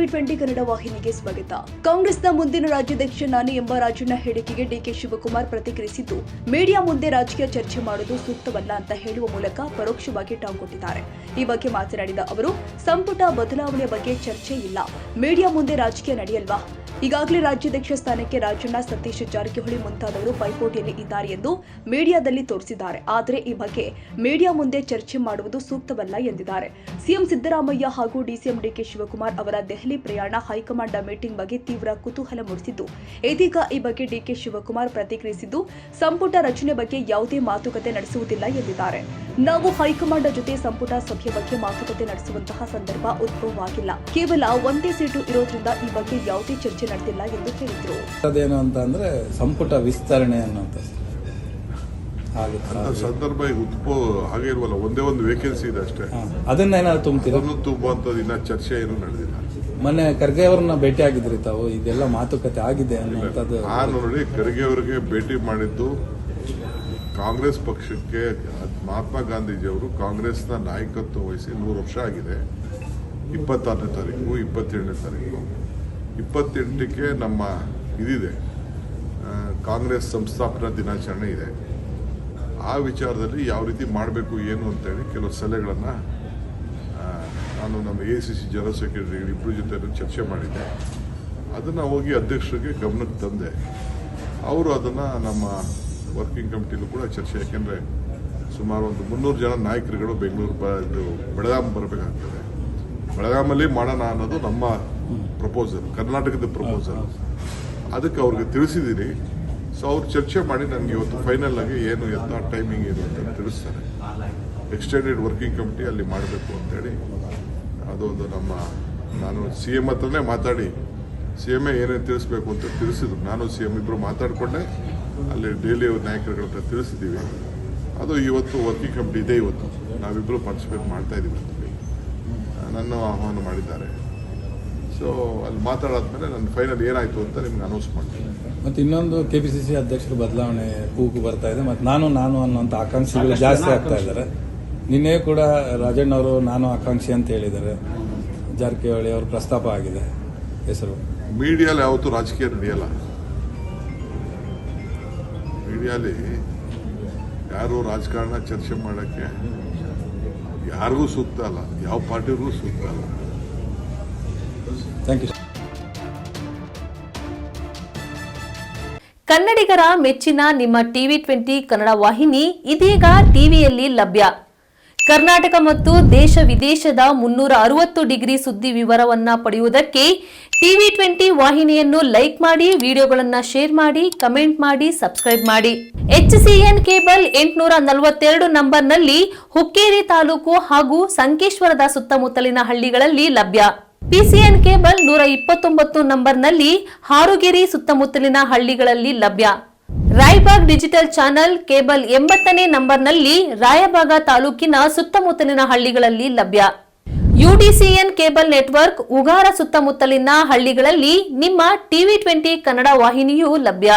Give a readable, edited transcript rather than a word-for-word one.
TV20 Kannada ವಾಹಿನಿಗೆ ಸ್ವಾಗತ. ಕಾಂಗ್ರೆಸ್ನ ಮುಂದಿನ ರಾಜ್ಯಾಧ್ಯಕ್ಷ ನಾನೇ ಎಂಬ ರಾಜಣ್ಣ ಹೇಳಿಕೆಗೆ ಡಿಕೆ ಶಿವಕುಮಾರ್ ಪ್ರತಿಕ್ರಿಯಿಸಿದ್ದು, ಮೀಡಿಯಾ ಮುಂದೆ ರಾಜಕೀಯ ಚರ್ಚೆ ಮಾಡುವುದು ಸೂಕ್ತವಲ್ಲ ಅಂತ ಹೇಳುವ ಮೂಲಕ ಪರೋಕ್ಷವಾಗಿ ಟಾಂಗ್ ಕೊಟ್ಟಿದ್ದಾರೆ. ಈ ಬಗ್ಗೆ ಮಾತನಾಡಿದ ಅವರು, ಸಂಪುಟ ಬದಲಾವಣೆ ಬಗ್ಗೆ ಚರ್ಚೆ ಇಲ್ಲ, ಮೀಡಿಯಾ ಮುಂದೆ ರಾಜಕೀಯ ನಡೆಯಲ್ವಾ? ಈಗಾಗಲೇ ರಾಜ್ಯಾಧ್ಯಕ್ಷ ಸ್ಥಾನಕ್ಕೆ ರಾಜಣ್ಣ, ಸತೀಶ್ ಜಾರಕಿಹೊಳಿ ಮುಂತಾದವರು ಪೈಪೋಟಿಯಲ್ಲಿ ಇದ್ದಾರೆ ಎಂದು ಮೀಡಿಯಾದಲ್ಲಿ ತೋರಿಸಿದ್ದಾರೆ. ಆದರೆ ಈ ಬಗ್ಗೆ ಮೀಡಿಯಾ ಮುಂದೆ ಚರ್ಚೆ ಮಾಡುವುದು ಸೂಕ್ತವಲ್ಲ ಎಂದಿದ್ದಾರೆ. ಸಿಎಂ ಸಿದ್ದರಾಮಯ್ಯ ಹಾಗೂ ಡಿಸಿಎಂ ಡಿಕೆ ಶಿವಕುಮಾರ್ ಅವರ ದೆಹಲಿ ಪ್ರಯಾಣ ಹೈಕಮಾಂಡ್ ಮೀಟಿಂಗ್ ಬಗ್ಗೆ ತೀವ್ರ ಕುತೂಹಲ ಮೂಡಿಸಿದ್ದು, ಇದೀಗ ಈ ಬಗ್ಗೆ ಡಿಕೆ ಶಿವಕುಮಾರ್ ಪ್ರತಿಕ್ರಿಯಿಸಿದ್ದು, ಸಂಪುಟ ರಚನೆ ಬಗ್ಗೆ ಯಾವುದೇ ಮಾತುಕತೆ ನಡೆಸುವುದಿಲ್ಲ ಎಂದಿದ್ದಾರೆ. ನಾವು ಹೈಕಮಾಂಡ್ ಜೊತೆ ಸಂಪುಟ ಸಭೆಯ ಬಗ್ಗೆ ಮಾತುಕತೆ ನಡೆಸುವಂತಹ ಸಂದರ್ಭ ಉದ್ಭವವಾಗಿಲ್ಲ. ಕೇವಲ ಒಂದೇ ಸೀಟು ಇರೋದ್ರಿಂದ ಈ ಬಗ್ಗೆ ಯಾವುದೇ ಚರ್ಚೆ ನಡೆದಿಲ್ಲ ಎಂದು ಹೇಳಿದರು. ಅದೇನು ಅಂತ ಅಂದ್ರೆ ಸಂಪುಟ ವಿಸ್ತರಣೆ ಅನ್ನೋಂಥ ಸಂದರ್ಭ ಉದ್ಭವ ಹಾಗೆ ಇಲ್ವಲ್ಲ, ಒಂದೇ ಒಂದು ವೇಕೆನ್ಸಿ ಇದೆ ಅಷ್ಟೇ. ಅದನ್ನೇನಾದ್ರು ತುಂಬ್ತೀರಾ? ತುಂಬುವಂಥದ್ದು ಇನ್ನ ಚರ್ಚೆ ಏನು ನಡೆದಿಲ್ಲ. ಮೊನ್ನೆ ಖರ್ಗೆ ಅವ್ರನ್ನ ಭೇಟಿ ಆಗಿದ್ರಿ ತಾವು, ಇದೆಲ್ಲ ಮಾತುಕತೆ ಆಗಿದೆ ಅನ್ನೋಂಥದ್ದು. ನಾನು ನೋಡಿ ಖರ್ಗೆ ಅವರಿಗೆ ಭೇಟಿ ಮಾಡಿದ್ದು ಕಾಂಗ್ರೆಸ್ ಪಕ್ಷಕ್ಕೆ ಮಹಾತ್ಮ ಗಾಂಧೀಜಿಯವರು ಕಾಂಗ್ರೆಸ್ನ ನಾಯಕತ್ವ ವಹಿಸಿ 100 ವರ್ಷ ಆಗಿದೆ. 26ನೇ ತಾರೀಕು 27ನೇ ತಾರೀಕು 28ಕ್ಕೆ ನಮ್ಮ ಇದಿದೆ, ಕಾಂಗ್ರೆಸ್ ಸಂಸ್ಥಾಪನಾ ದಿನಾಚರಣೆ ಇದೆ. ಆ ವಿಚಾರದಲ್ಲಿ ಯಾವ ರೀತಿ ಮಾಡಬೇಕು ಏನು ಅಂತೇಳಿ ಕೆಲವು ಸಲಹೆಗಳನ್ನು ನಾನು ನಮ್ಮ ACC ಜನರಲ್ ಸೆಕ್ರೆಟರಿ ಇಬ್ಬರು ಜೊತೆ ಚರ್ಚೆ ಮಾಡಿದ್ದೆ. ಅದನ್ನು ಹೋಗಿ ಅಧ್ಯಕ್ಷರಿಗೆ ಗಮನಕ್ಕೆ ತಂದೆ. ಅವರು ಅದನ್ನು ನಮ್ಮ ವರ್ಕಿಂಗ್ ಕಮಿಟಿಲೂ ಕೂಡ ಚರ್ಚೆ, ಯಾಕೆಂದರೆ ಸುಮಾರು ಒಂದು 300 ಜನ ನಾಯಕರುಗಳು ಬೆಳಗಾಂ ಬರಬೇಕಾಗ್ತದೆ. ಬೆಳಗಾಮಲ್ಲಿ ಮಾಡೋಣ ಅನ್ನೋದು ನಮ್ಮ ಪ್ರಪೋಸಲ್, ಕರ್ನಾಟಕದ ಪ್ರಪೋಸಲ್. ಅದಕ್ಕೆ ಅವ್ರಿಗೆ ತಿಳಿಸಿದ್ದೀನಿ. ಸೊ ಅವ್ರು ಚರ್ಚೆ ಮಾಡಿ ನನಗೆ ಇವತ್ತು ಫೈನಲ್ ಆಗಿ ಏನು ಎಂಥ ಟೈಮಿಂಗ್ ಏನು ಅಂತ ತಿಳಿಸ್ತಾರೆ. ಎಕ್ಸ್ಟೆಂಡೆಡ್ ವರ್ಕಿಂಗ್ ಕಮಿಟಿ ಅಲ್ಲಿ ಮಾಡಬೇಕು ಅಂತೇಳಿ ಅದೊಂದು ನಾನು CM ಹತ್ರನೇ ಮಾತಾಡಿ CM ಏನೇನು ತಿಳಿಸ್ಬೇಕು ಅಂತ ತಿಳಿಸಿದ್ರು. ನಾನು CM ಇಬ್ಬರು ಮಾತಾಡಿಕೊಂಡೆ ಅಲ್ಲಿ ಡೈಲಿ ನಾಯಕರುಗಳ ಹತ್ರ ತಿಳಿಸಿದ್ದೀವಿ. ಅದು ಇವತ್ತು ವರ್ಕಿಂಗ್ ಕಮಿಟಿ ಇದೆ. ಇವತ್ತು ನಾವಿಬ್ಬರು ಪಾರ್ಟಿಸಿಪೇಟ್ ಮಾಡ್ತಾ ಇದ್ದೀವಿ ಅಂತ ನನ್ನ ಆಹ್ವಾನ ಮಾಡಿದ್ದಾರೆ. ಸೊ ಅಲ್ಲಿ ಮಾತಾಡಾದ್ಮೇಲೆ ನನ್ನ ಫೈನಲ್ ಏನಾಯಿತು ಅಂತ ನಿಮ್ಗೆ ಅನೌನ್ಸ್ ಮಾಡ್ತೀನಿ. ಮತ್ತು ಇನ್ನೊಂದು KPCC ಅಧ್ಯಕ್ಷರ ಬದಲಾವಣೆ ಕೂಗು ಬರ್ತಾ ಇದೆ. ಮತ್ತು ನಾನು ಅನ್ನುವಂಥ ಆಕಾಂಕ್ಷಿಗಳು ಜಾಸ್ತಿ ಆಗ್ತಾ ಇದ್ದಾರೆ. ನಿನ್ನೆ ಕೂಡ ರಾಜಣ್ಣ ಅವರು ನಾನು ಆಕಾಂಕ್ಷಿ ಅಂತ ಹೇಳಿದ್ದಾರೆ. ಜಾರಕಿಹೊಳಿ ಅವರು ಪ್ರಸ್ತಾಪ ಆಗಿದೆ ಹೆಸರು. ಮೀಡಿಯಾಲಿ ಯಾವತ್ತೂ ರಾಜಕೀಯ ನಡೆಯಲ್ಲ. ಮೀಡಿಯಾಲಿ ಯಾರು ರಾಜಕಾರಣ ಚರ್ಚೆ ಮಾಡೋಕ್ಕೆ ಯಾರಿಗೂ ಸೂಕ್ತ ಅಲ್ಲ, ಯಾವ ಪಾರ್ಟಿಗೂ ಸೂಕ್ತ ಅಲ್ಲ. Thank you. ಕನ್ನಡಿಗರ ಮೆಚ್ಚಿನ ನಿಮ್ಮ TV20 ಕನ್ನಡ ವಾಹಿನಿ ಇದೀಗ ಟಿವಿಯಲ್ಲಿ ಲಭ್ಯ. ಕರ್ನಾಟಕ ಮತ್ತು ದೇಶ ವಿದೇಶದ 360 ಡಿಗ್ರಿ ಸುದ್ದಿ ವಿವರವನ್ನ ಪಡೆಯುವುದಕ್ಕೆ TV20 ವಾಹಿನಿಯನ್ನು ಲೈಕ್ ಮಾಡಿ, ವಿಡಿಯೋಗಳನ್ನು ಶೇರ್ ಮಾಡಿ, ಕಮೆಂಟ್ ಮಾಡಿ, ಸಬ್ಸ್ಕ್ರೈಬ್ ಮಾಡಿ. HCN ಕೇಬಲ್ 842 ನಂಬರ್ನಲ್ಲಿ ಹುಕ್ಕೇರಿ ತಾಲೂಕು ಹಾಗೂ ಸಂಕೇಶ್ವರದ ಸುತ್ತಮುತ್ತಲಿನ ಹಳ್ಳಿಗಳಲ್ಲಿ ಲಭ್ಯ. PCN ಕೇಬಲ್ 129 ನಂಬರ್ನಲ್ಲಿ ಹಾರುಗೆರೆ ಸುತ್ತಮುತ್ತಲಿನ ಹಳ್ಳಿಗಳಲ್ಲಿ ಲಭ್ಯ. ರಾಯಬಾಗ್ ಡಿಜಿಟಲ್ ಚಾನೆಲ್ ಕೇಬಲ್ 80ನೇ ನಂಬರ್ನಲ್ಲಿ ರಾಯಬಾಗ ತಾಲೂಕಿನ ಸುತ್ತಮುತ್ತಲಿನ ಹಳ್ಳಿಗಳಲ್ಲಿ ಲಭ್ಯ. UDCN ಕೇಬಲ್ ನೆಟ್ವರ್ಕ್ ಉಗಾರ ಸುತ್ತಮುತ್ತಲಿನ ಹಳ್ಳಿಗಳಲ್ಲಿ ನಿಮ್ಮ TV20 ಕನ್ನಡ ವಾಹಿನಿಯೂ ಲಭ್ಯ.